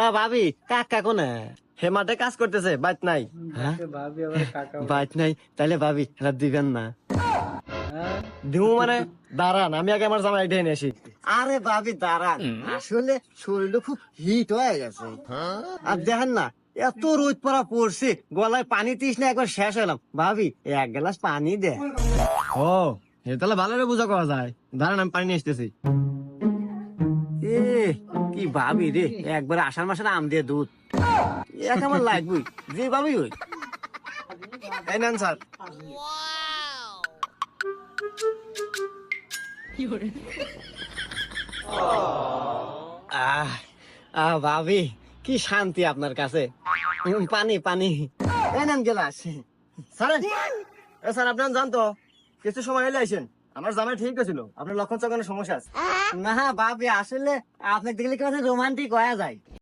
তা ভাবি কাকা কোনে? হে মাঠে কাজ করতেছে, বাইত নাই। হ্যাঁ? ভাবি আবার কাকা বাইক নাই, তাইলে ভাবি এটা দিবেন না। হ্যাঁ? দিমু মানে দাঁড়ান, আমি আগে আমার জামাই ঢেনে আসি। আরে ভাবি দাঁড়ান, আসলে শরীরটা খুব হিট হয়ে গেছে। আর দেখেন না, এত রোদ পড়া পড়ছে, গলায় পানি তিস না একবার শেষ হলাম। ভাবি এক গ্লাস পানি দে। ও এ তাহলে ভালো করে বোঝা করা যায়। দাঁড়ান আমি পানি নিয়ে আসতেছি। এ কি ভাবি রে, একবার আষাঢ় মাসের আম দিয়ে দুধ এক আমার লাগবই, যে ভাবি ওই। এই নেন স্যার। আহ আহ ভাবি কি শান্তি আপনার কাছে। পানি পানি এই নেন গেলাস। স্যার স্যার আপনার জানতো কিছু সময় এলে আইসেন, আমার জামাই ঠিক ছিল, আপনার লক্ষণ চক্ষণের সমস্যা আছে। না ভাবি আসলে আপনাকে দেখলে কি রোমান্টিক হয়ে যায়।